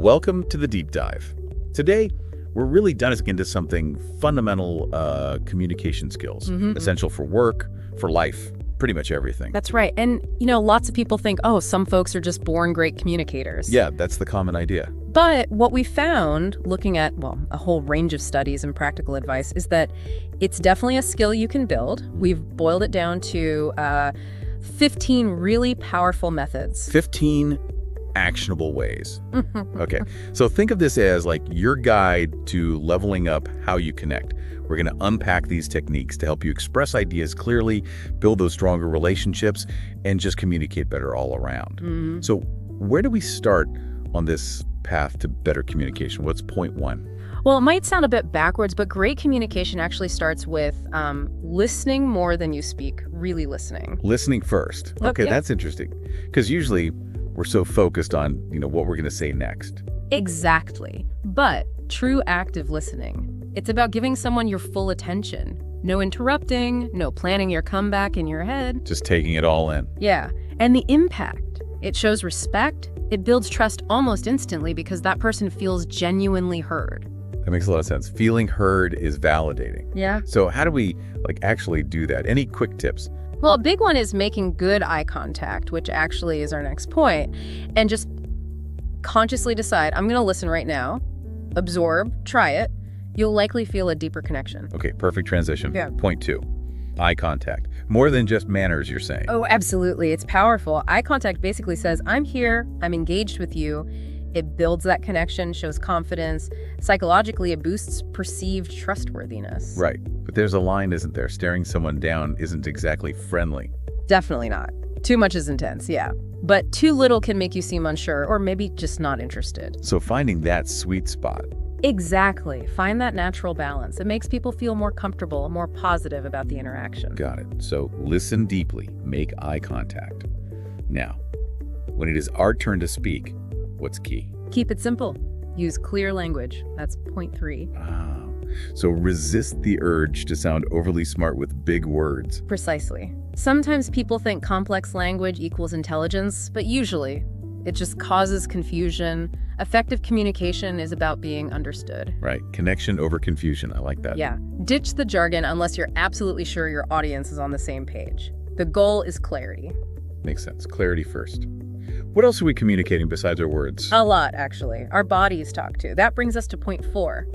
Welcome to the Deep Dive. Today, we're really diving into something fundamental communication skills, essential for work, for life, pretty much everything. That's right. And, lots of people think, oh, some folks are just born great communicators. Yeah, that's the common idea. But what we found, looking at, a whole range of studies and practical advice, is that it's definitely a skill you can build. We've boiled it down to 15 really powerful methods. 15 actionable ways. Okay, so think of this as like your guide to leveling up how you connect. We're going to unpack these techniques to help you express ideas clearly, build those stronger relationships, and just communicate better all around. So where do we start on this path to better communication? What's point one? Well, it might sound a bit backwards, but great communication actually starts with listening more than you speak, really listening. Listening first. Okay, that's interesting. Because usually we're so focused on, what we're going to say next. Exactly. But true active listening, it's about giving someone your full attention. No interrupting, no planning your comeback in your head. Just taking it all in. Yeah. And the impact, it shows respect. It builds trust almost instantly because that person feels genuinely heard. That makes a lot of sense. Feeling heard is validating. Yeah. So how do we actually do that? Any quick tips? Well, a big one is making good eye contact, which actually is our next point. And just consciously decide, I'm going to listen right now, absorb, try it. You'll likely feel a deeper connection. Okay, perfect transition. Yeah. Point two, eye contact. More than just manners, you're saying. Oh, absolutely. It's powerful. Eye contact basically says, I'm here, I'm engaged with you. It builds that connection, shows confidence. Psychologically, it boosts perceived trustworthiness. Right. But there's a line, isn't there? Staring someone down isn't exactly friendly. Definitely not. Too much is intense, yeah. But too little can make you seem unsure or maybe just not interested. So finding that sweet spot. Exactly. Find that natural balance. It makes people feel more comfortable, more positive about the interaction. Got it. So listen deeply, make eye contact. Now, when it is our turn to speak, what's key? Keep it simple. Use clear language. That's point 3. So resist the urge to sound overly smart with big words. Precisely. Sometimes people think complex language equals intelligence, but usually it just causes confusion. Effective communication is about being understood. Right. Connection over confusion. I like that. Yeah. Ditch the jargon unless you're absolutely sure your audience is on the same page. The goal is clarity. Makes sense. Clarity first. What else are we communicating besides our words? A lot, actually. Our bodies talk too. That brings us to point 4.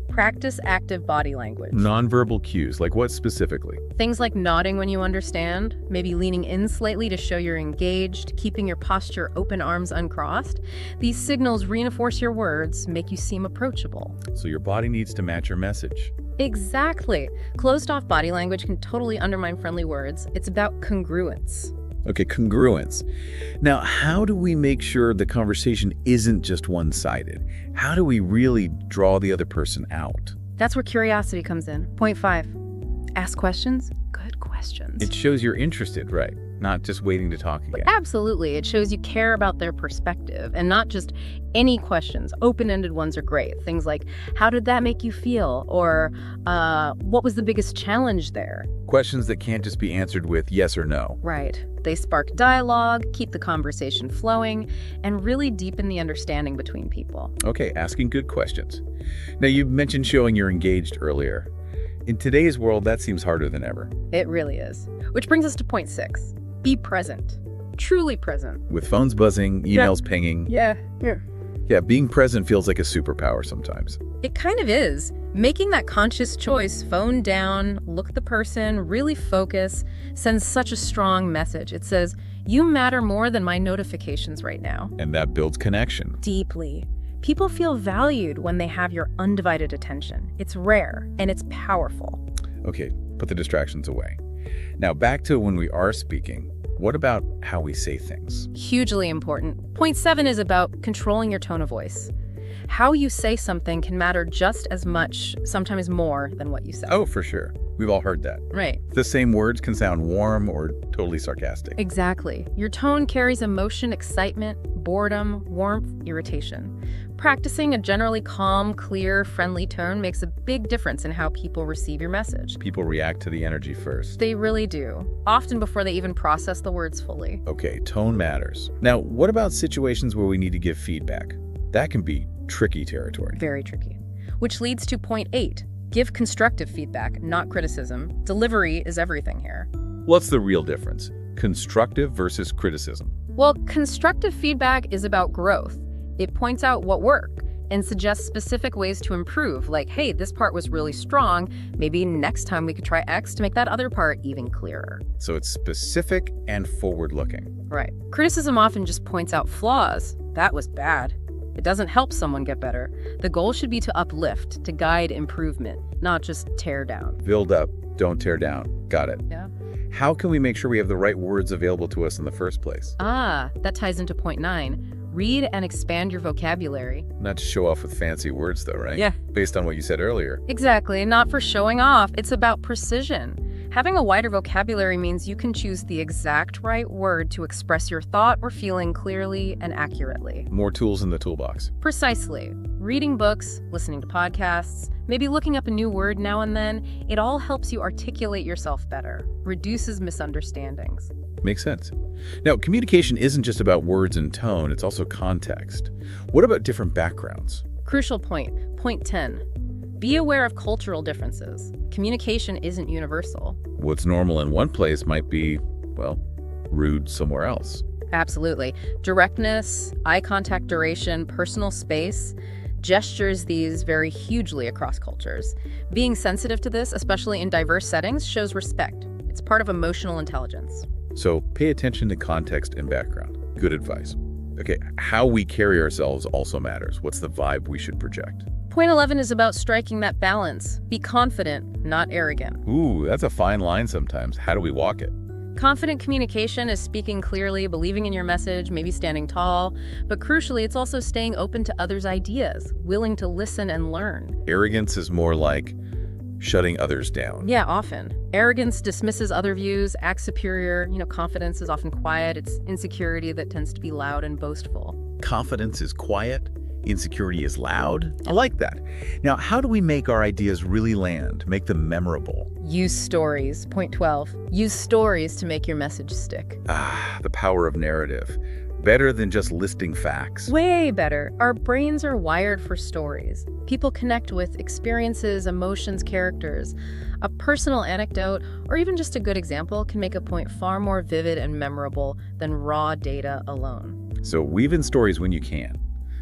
Practice active body language. Nonverbal cues, like what specifically? Things like nodding when you understand, maybe leaning in slightly to show you're engaged, keeping your posture open, arms uncrossed. These signals reinforce your words, make you seem approachable. So your body needs to match your message. Exactly. Closed-off body language can totally undermine friendly words. It's about congruence. Okay, congruence. Now, how do we make sure the conversation isn't just one-sided? How do we really draw the other person out? That's where curiosity comes in. Point 5. Ask questions. Good questions. It shows you're interested, right? Not just waiting to talk again. Absolutely. It shows you care about their perspective and not just any questions. Open-ended ones are great. Things like, how did that make you feel? Or what was the biggest challenge there? Questions that can't just be answered with yes or no. Right. They spark dialogue, keep the conversation flowing, and really deepen the understanding between people. Okay, asking good questions. Now, you mentioned showing you're engaged earlier. In today's world, that seems harder than ever. It really is. Which brings us to point 6. Be present. Truly present. With phones buzzing, emails pinging. Yeah, being present feels like a superpower sometimes. It kind of is. Making that conscious choice, phone down, look at the person, really focus, sends such a strong message. It says, you matter more than my notifications right now. And that builds connection. Deeply. People feel valued when they have your undivided attention. It's rare, and it's powerful. Okay, put the distractions away. Now, back to when we are speaking. What about how we say things? Hugely important. Point 7 is about controlling your tone of voice. How you say something can matter just as much, sometimes more, than what you say. Oh, for sure. We've all heard that. Right. The same words can sound warm or totally sarcastic. Exactly. Your tone carries emotion, excitement, boredom, warmth, irritation. Practicing a generally calm, clear, friendly tone makes a big difference in how people receive your message. People react to the energy first. They really do, often before they even process the words fully. Okay, tone matters. Now, what about situations where we need to give feedback? That can be tricky territory. Very tricky. Which leads to point 8. Give constructive feedback, not criticism. Delivery is everything here. What's the real difference? Constructive versus criticism. Well, constructive feedback is about growth. It points out what worked and suggests specific ways to improve, like, hey, this part was really strong. Maybe next time we could try X to make that other part even clearer. So it's specific and forward-looking. Right. Criticism often just points out flaws. That was bad. It doesn't help someone get better. The goal should be to uplift, to guide improvement, not just tear down. Build up, don't tear down. Got it. Yeah. How can we make sure we have the right words available to us in the first place? That ties into point 9. Read and expand your vocabulary. Not to show off with fancy words, though, right? Yeah. Based on what you said earlier. Exactly. Not for showing off. It's about precision. Having a wider vocabulary means you can choose the exact right word to express your thought or feeling clearly and accurately. More tools in the toolbox. Precisely. Reading books, listening to podcasts, maybe looking up a new word now and then, it all helps you articulate yourself better, reduces misunderstandings. Makes sense. Now, communication isn't just about words and tone, it's also context. What about different backgrounds? Crucial point. Point 10. Be aware of cultural differences. Communication isn't universal. What's normal in one place might be, well, rude somewhere else. Absolutely. Directness, eye contact duration, personal space, gestures these vary hugely across cultures. Being sensitive to this, especially in diverse settings, shows respect. It's part of emotional intelligence. So pay attention to context and background. Good advice. Okay, how we carry ourselves also matters. What's the vibe we should project? Point 11 is about striking that balance. Be confident, not arrogant. Ooh, that's a fine line sometimes. How do we walk it? Confident communication is speaking clearly, believing in your message, maybe standing tall. But crucially, it's also staying open to others' ideas, willing to listen and learn. Arrogance is more like shutting others down. Yeah, often. Arrogance dismisses other views, acts superior. Confidence is often quiet. It's insecurity that tends to be loud and boastful. Confidence is quiet. Insecurity is loud. I like that. Now, how do we make our ideas really land, make them memorable? Use stories. Point 12. Use stories to make your message stick. The power of narrative. Better than just listing facts. Way better. Our brains are wired for stories. People connect with experiences, emotions, characters. A personal anecdote, or even just a good example, can make a point far more vivid and memorable than raw data alone. So weave in stories when you can.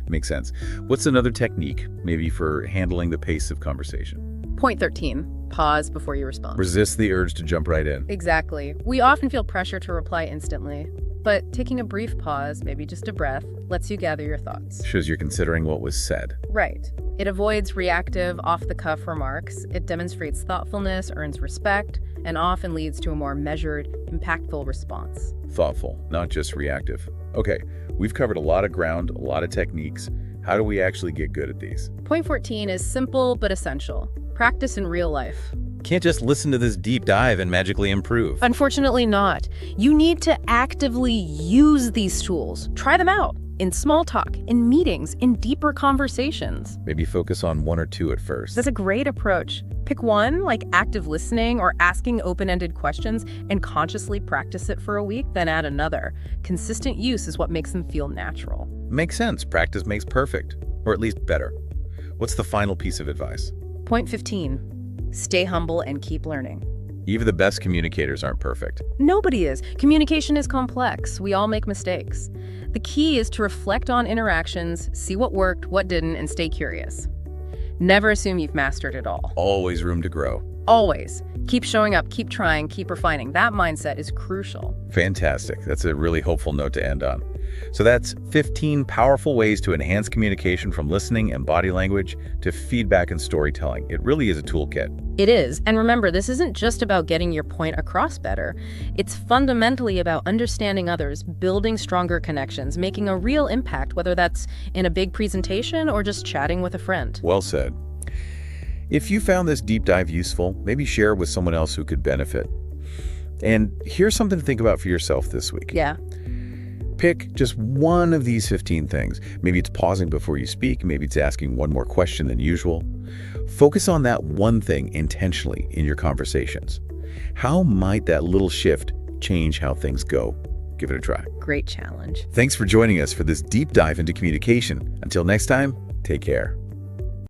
Makes sense. What's another technique, maybe for handling the pace of conversation? Point 13. Pause before you respond. Resist the urge to jump right in. Exactly. We often feel pressure to reply instantly, but taking a brief pause, maybe just a breath, lets you gather your thoughts. Shows you're considering what was said. Right. It avoids reactive, off-the-cuff remarks. It demonstrates thoughtfulness, earns respect, and often leads to a more measured, impactful response. Thoughtful, not just reactive. Okay, we've covered a lot of ground, a lot of techniques. How do we actually get good at these? Point 14 is simple but essential. Practice in real life. Can't just listen to this deep dive and magically improve. Unfortunately not. You need to actively use these tools. Try them out. In small talk, in meetings, in deeper conversations. Maybe focus on one or two at first. That's a great approach. Pick one, like active listening or asking open-ended questions, and consciously practice it for a week, then add another. Consistent use is what makes them feel natural. Makes sense. Practice makes perfect, or at least better. What's the final piece of advice? Point 15. Stay humble and keep learning. Even the best communicators aren't perfect. Nobody is. Communication is complex. We all make mistakes. The key is to reflect on interactions, see what worked, what didn't, and stay curious. Never assume you've mastered it all. Always room to grow. Always. Keep showing up, keep trying, keep refining. That mindset is crucial. Fantastic. That's a really hopeful note to end on. So that's 15 powerful ways to enhance communication, from listening and body language to feedback and storytelling. It really is a toolkit. It is. And remember, this isn't just about getting your point across better. It's fundamentally about understanding others, building stronger connections, making a real impact, whether that's in a big presentation or just chatting with a friend. Well said. If you found this deep dive useful, maybe share it with someone else who could benefit. And here's something to think about for yourself this week. Yeah. Pick just one of these 15 things. Maybe it's pausing before you speak. Maybe it's asking one more question than usual. Focus on that one thing intentionally in your conversations. How might that little shift change how things go? give it a try. Great challenge. Thanks for joining us for this deep dive into communication. Until next time, take care.